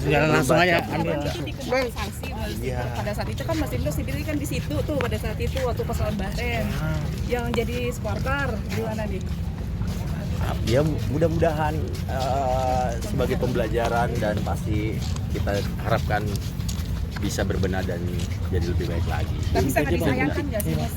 Jalan langsung aja. Itu dikenakan sanksi pada saat itu kan Mas Indro sendiri kan di situ tuh pada saat itu waktu pas lawan Bahrain. Yang jadi supporter gimana nih? Ya mudah-mudahan sebagai pembelajaran dan pasti kita harapkan bisa berbenah dan jadi lebih baik lagi. Tapi sangat disayangkan nggak sih Mas?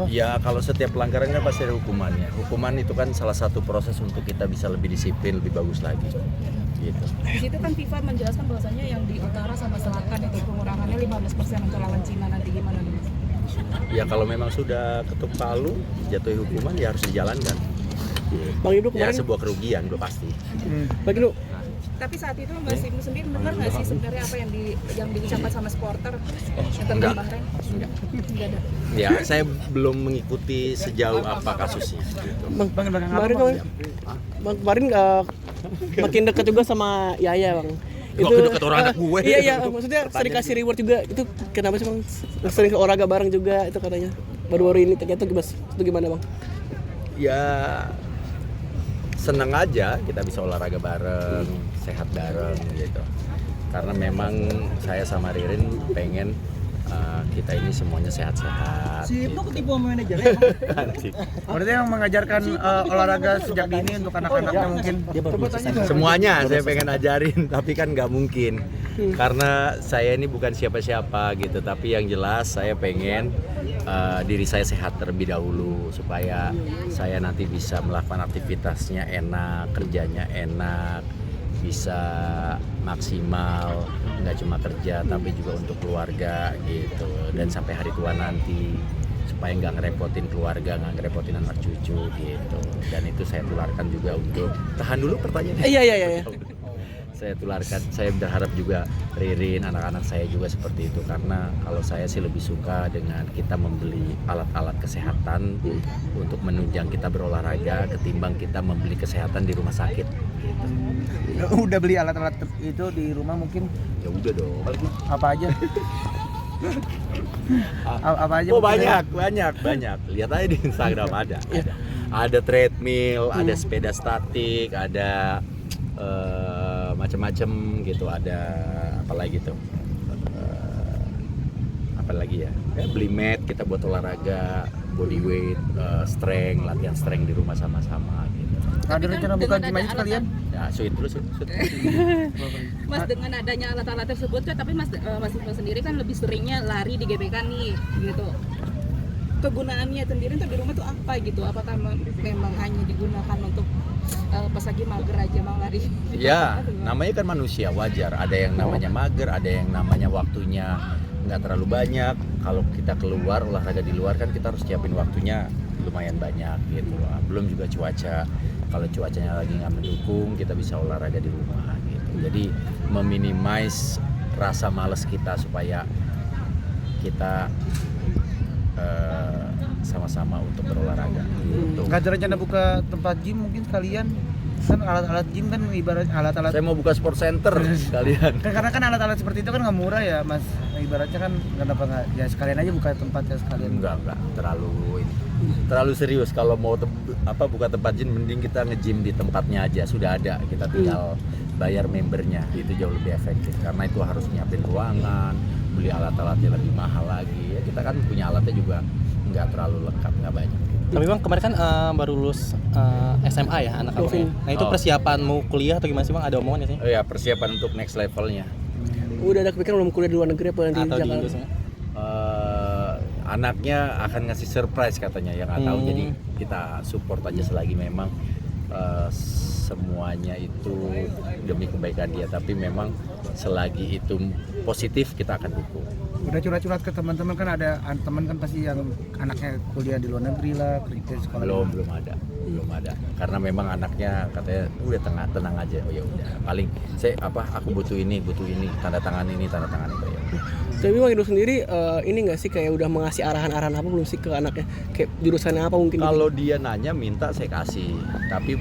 Ya kalau setiap pelanggaran kan pasti ada hukumannya. Hukuman itu kan salah satu proses untuk kita bisa lebih disiplin, lebih bagus lagi. Gitu. Di situ kan FIFA menjelaskan bahwasanya yang di utara sama selatan itu pengurangannya 15% untuk lawan Cina, nanti gimana nih Mas? Ya kalau memang sudah ketuk palu, jatuhi hukuman ya harus dijalankan. Bang Ibnu Ya kemarin sebuah kerugian udah pasti. Bang Ibnu Tapi saat itu Mas Ibnu sendiri dengar nggak sih sebenarnya apa yang diucapkan sama supporter yang Enggak. tentang Bahrain? Enggak ada. Ya saya belum mengikuti sejauh apa kasusnya. Gitu. kemarin makin dekat juga sama Yaya Bang. Makin dekat orang anak gue. Iya, maksudnya sering kasih reward juga. Itu kenapa sih Bang? Sering ke olahraga bareng juga itu katanya. Baru-baru ini ternyata itu gimana Bang? Ya senang aja kita bisa olahraga bareng, sehat bareng gitu. Karena memang saya sama Ririn pengen kita ini semuanya sehat-sehat. Si Ibnu ketipu sama manajernya. Berarti yang mengajarkan olahraga sejak dini untuk anak-anaknya mungkin. Semuanya saya pengen ajarin, tapi kan nggak mungkin. Karena saya ini bukan siapa-siapa gitu, tapi yang jelas saya pengen diri saya sehat terlebih dahulu supaya saya nanti bisa melakukan aktivitasnya enak, kerjanya enak, bisa maksimal, nggak cuma kerja tapi juga untuk keluarga gitu, dan sampai hari tua nanti supaya nggak ngerepotin keluarga, nggak ngerepotin anak cucu gitu. Dan itu saya tularkan juga untuk tahan dulu pertanyaannya. Iya. Saya tularkan, saya berharap juga Ririn, anak-anak saya juga seperti itu, karena kalau saya sih lebih suka dengan kita membeli alat-alat kesehatan untuk menunjang kita berolahraga ketimbang kita membeli kesehatan di rumah sakit gitu. Udah beli alat-alat itu di rumah mungkin Ya udah dong. apa aja? Apa aja? Oh banyak. Lihat aja di Instagram ada. Ada treadmill, ada sepeda statik, ada macam-macam gitu, ada apalagi tuh, apalagi ya, beli mat kita buat olahraga, body weight, strength, latihan strength di rumah sama-sama gitu. Ada rencana buka gym aja sekalian? Ya sweet terus. Mas, dengan adanya alat-alat tersebut kan, tapi Mas Ibnu sendiri kan lebih seringnya lari di GBK nih gitu. Kegunaannya sendiri untuk di rumah tuh apa gitu? Apakah memang hanya digunakan untuk pas lagi mager aja mau lari? Ya, namanya kan manusia, wajar. Ada yang namanya mager, ada yang namanya waktunya nggak terlalu banyak. Kalau kita keluar olahraga di luar kan kita harus siapin waktunya lumayan banyak gitu. Belum juga cuaca. Kalau cuacanya lagi nggak mendukung, kita bisa olahraga di rumah gitu. Jadi meminimize rasa malas kita supaya kita sama-sama untuk berolahraga. Nggak ada rencana buka tempat gym mungkin sekalian? Kan alat-alat gym kan ibarat alat-alat. Saya mau buka sport center sekalian. Karena kan alat-alat seperti itu kan nggak murah ya Mas. Ibaratnya kan kenapa nggak ya sekalian aja buka tempatnya sekalian. Enggak terlalu serius. Kalau mau buka tempat gym, mending kita nge-gym di tempatnya aja, sudah ada, kita tinggal bayar membernya, itu jauh lebih efektif. Karena itu harus nyiapin ruangan, beli alat-alatnya lebih mahal lagi. Ya, kita kan punya alatnya juga nggak terlalu lengkap, nggak banyak. Tapi Bang, kemarin kan baru lulus SMA ya anak abang. Nah itu persiapan mau kuliah atau gimana sih Bang? Ada omongan ya sih? Oh ya, persiapan untuk next levelnya. Udah ada kepikiran belum kuliah di luar negeri apa nanti Atau di di Jakarta? Indonesia? Anaknya akan ngasih surprise katanya, yang nggak tahu. Jadi kita support aja selagi memang semuanya itu demi kebaikan dia. Tapi memang selagi itu positif kita akan dukung. Udah curhat-curhat ke teman-teman, kan ada teman kan pasti yang anaknya kuliah di luar negeri lah, kerja sekolah. Belum ada. Karena memang anaknya katanya udah tenang aja. Oh ya udah. Paling aku butuh ini, tanda tangan ini ya udah. Tapi Bang Ibnu sendiri ini nggak sih kayak udah mengasih arahan-arahan apa belum sih ke anaknya? Kayak jurusannya apa mungkin? Kalau dia nanya minta saya kasih. Tapi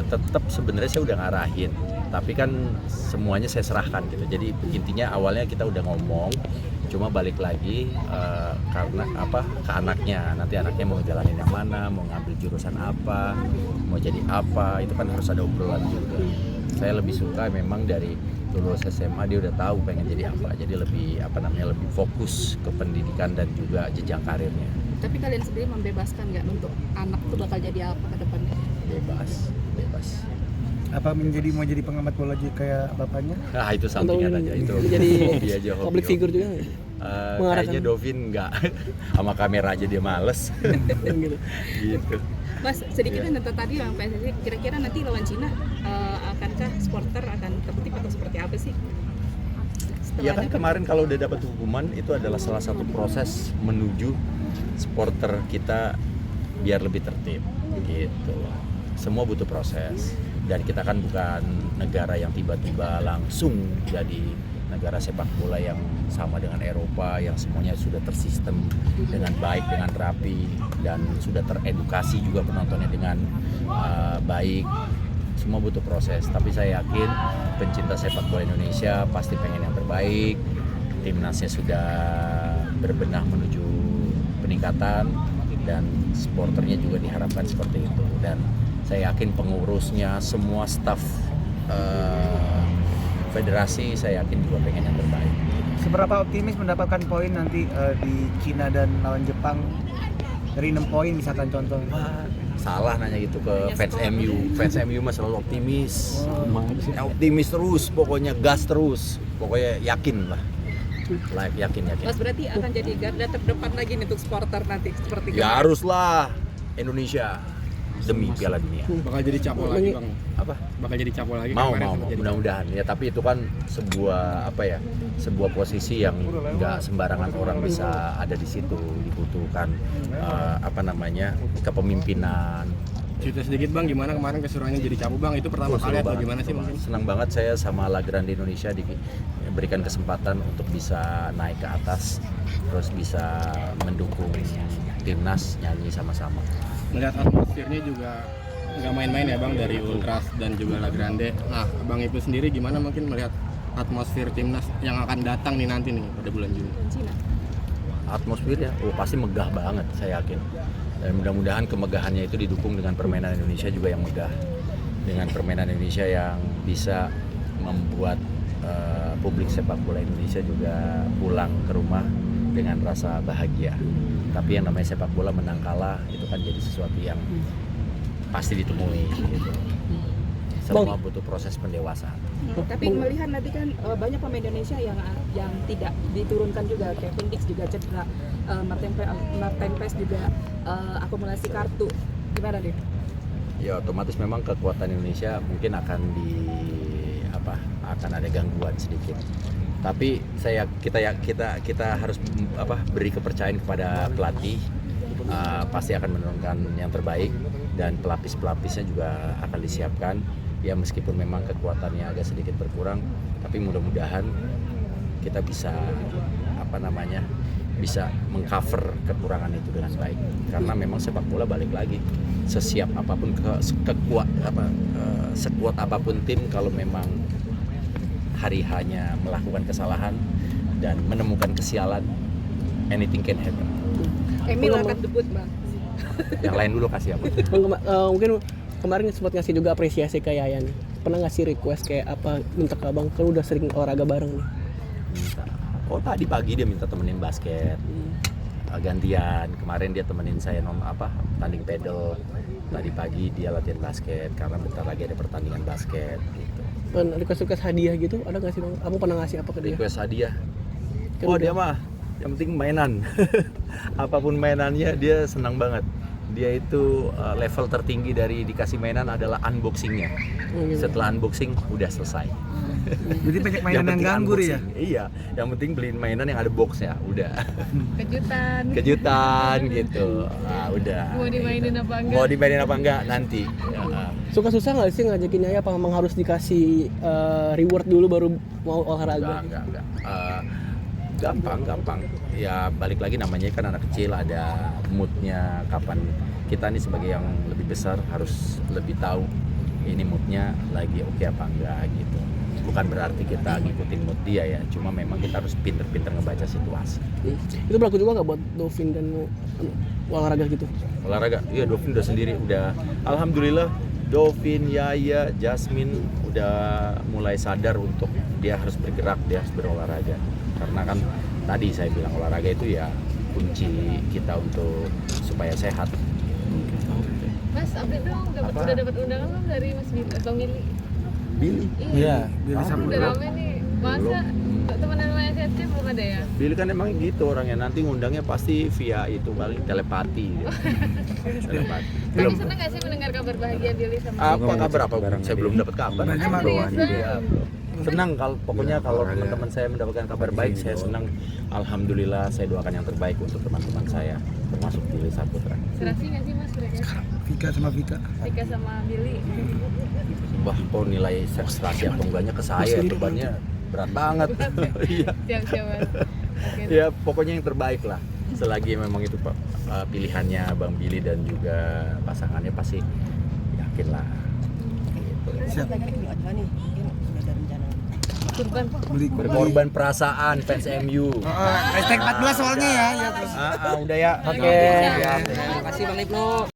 tetap sebenarnya saya udah ngarahin. Tapi kan semuanya saya serahkan gitu. Jadi intinya awalnya kita udah ngomong, cuma balik lagi karena ke anaknya. Nanti anaknya mau jalanin yang mana, mau ngambil jurusan apa, mau jadi apa, itu kan harus ada obrolan juga. Saya lebih suka memang dari lulus SMA dia udah tahu pengen jadi apa, jadi lebih lebih fokus ke pendidikan dan juga jenjang karirnya. Tapi kalian sendiri membebaskan nggak untuk anak tuh bakal jadi apa ke depannya? Bebas. Apa mau jadi pengamat bola juga kayak bapaknya? Nah itu sampingan aja, itu jadi hobi aja, hobi. public figure juga nggak? Kayaknya Dovin enggak, sama kamera aja dia males. Gitu. Gitu. Mas, sedikit nonton tadi yang PSSI, kira-kira nanti lawan Cina akankah supporter akan tertib atau seperti apa sih? Ya kan kemarin kalau udah dapat hukuman itu adalah salah satu proses menuju supporter kita biar lebih tertib gitu. Semua butuh proses dan kita kan bukan negara yang tiba-tiba langsung jadi negara sepak bola yang sama dengan Eropa yang semuanya sudah tersistem dengan baik, dengan rapi dan sudah teredukasi juga penontonnya dengan baik. Semua butuh proses, tapi saya yakin pencinta sepak bola Indonesia pasti pengen yang terbaik. Timnasnya sudah berbenah menuju peningkatan dan supporternya juga diharapkan seperti itu. Dan saya yakin pengurusnya, semua staf federasi, saya yakin juga pengen yang terbaik. Seberapa optimis mendapatkan poin nanti di Cina dan lawan Jepang? Dari 6 poin misalkan contoh. Salah nanya gitu ke fans MU. Fans MU mah selalu optimis. Optimis terus, pokoknya gas terus. Pokoknya yakin lah. Yakin. Mas berarti akan jadi garda terdepan lagi nih untuk supporter nanti seperti Ya haruslah Indonesia demi Piala Dunia. Bakal jadi capo lagi bang? Apa? Bakal jadi capo lagi? Mau mudah-mudahan ya, tapi itu kan sebuah posisi yang nggak sembarangan orang bisa ada di situ, dibutuhkan kepemimpinan. Cerita sedikit bang, gimana kemarin keseruannya jadi capo bang? Itu pertama kali atau gimana sih mungkin? Senang banget saya sama La Grande Indonesia diberikan kesempatan untuk bisa naik ke atas, terus bisa mendukung timnas nyanyi sama-sama. Melihat atmosfernya juga nggak main-main ya bang, dari Ultras dan juga La Grande. Nah bang Ibu sendiri gimana mungkin melihat atmosfer timnas yang akan datang nih nanti nih pada bulan Juni? Cina. Atmosfernya, pasti megah banget saya yakin. Dan mudah-mudahan kemegahannya itu didukung dengan permainan Indonesia juga yang megah, dengan permainan Indonesia yang bisa membuat publik sepak bola Indonesia juga pulang ke rumah dengan rasa bahagia. Tapi yang namanya sepak bola menang kalah itu kan jadi sesuatu yang pasti ditemui gitu. Semua butuh proses pendewasaan. Tapi melihat nanti kan banyak pemain Indonesia yang tidak diturunkan juga, Kevin Dix juga cedera, Martin Paes juga akumulasi kartu. Gimana deh? Ya otomatis memang kekuatan Indonesia mungkin akan akan ada gangguan sedikit. Tapi kita harus beri kepercayaan kepada pelatih, pasti akan menurunkan yang terbaik dan pelapis-pelapisnya juga akan disiapkan. Ya meskipun memang kekuatannya agak sedikit berkurang, tapi mudah-mudahan kita bisa bisa mengcover kekurangan itu dengan baik. Karena memang sepak bola balik lagi, sesiap apapun sekuat apapun tim, kalau memang hari hanya melakukan kesalahan dan menemukan kesialan, anything can happen. Emil akan debut bang. Yang lain dulu kasih apa? Mungkin kemarin sempat ngasih juga apresiasi ke Yayan. Pernah ngasih request kayak apa, minta ke abang, kan udah sering olahraga bareng nih. Tadi pagi dia minta temenin basket. Gantian, kemarin dia temenin saya tanding pedal. Tadi pagi dia latihan basket karena bentar lagi ada pertandingan basket gitu. Request hadiah gitu ada nggak sih bang? Abang pernah ngasih apa ke dia? Request hadiah? Dia mah yang penting mainan. Apapun mainannya dia senang banget. Dia itu level tertinggi dari dikasih mainan adalah unboxingnya. Setelah unboxing udah selesai. Jadi banyak mainan yang ganggu ya? Iya, yang penting beliin mainan yang ada boxnya, udah. Kejutan gitu. Udah. Mau dimainin apa enggak? Mau dimainin apa enggak nanti. Suka susah nggak sih ngajakin Yaya, apa memang harus dikasih reward dulu baru mau olahraga? Enggak. Gampang. Ya balik lagi, namanya kan anak kecil, ada moodnya kapan. Kita nih sebagai yang lebih besar harus lebih tahu ini moodnya lagi oke apa enggak gitu. Bukan berarti kita ngikutin mood dia ya, cuma memang kita harus pinter-pinter ngebaca situasi. Itu berlaku juga nggak buat Dovin dan olahraga gitu? Olahraga, iya Dovin udah sendiri, udah alhamdulillah Dovin, Yaya, Jasmine udah mulai sadar untuk dia harus bergerak, dia harus berolahraga. Karena kan tadi saya bilang olahraga itu ya kunci kita untuk supaya sehat. Mas, update dong, udah dapat undangan belum dari Mas Bang Billy? Billy. Iya. Billy Saputra. Udah rame nih. Masa temenan sama SCC belum ada ya? Billy kan emang gitu orangnya, nanti ngundangnya pasti via itu paling telepati gitu. Telepati. Tadi seneng gak sih mendengar kabar bahagia Billy sama Apa kabar apa? Saya belum dapat kabar. Banyak mah. Iya. Senang kalau pokoknya kalau teman-teman saya mendapatkan kabar baik, saya senang. Alhamdulillah, saya doakan yang terbaik untuk teman-teman saya, termasuk Billy Saputra. serasi gak sih Mas mereka? Vika sama Vika. Tika sama Billy. Wah, kok nilai serasi atau enggaknya ke saya, bebannya berat banget. Iya. Siap-siap Mas. Oke. Ya pokoknya yang terbaik lah. Selagi memang itu pilihannya Bang Billy dan juga pasangannya, pasti yakin lah. Gitu. Siap. Kurban. Beli Berkorban perasaan fans MU. Hashtag 14 soalnya ya. Ya terus. Udah ya. Oke. Terima kasih Bang Ibnu.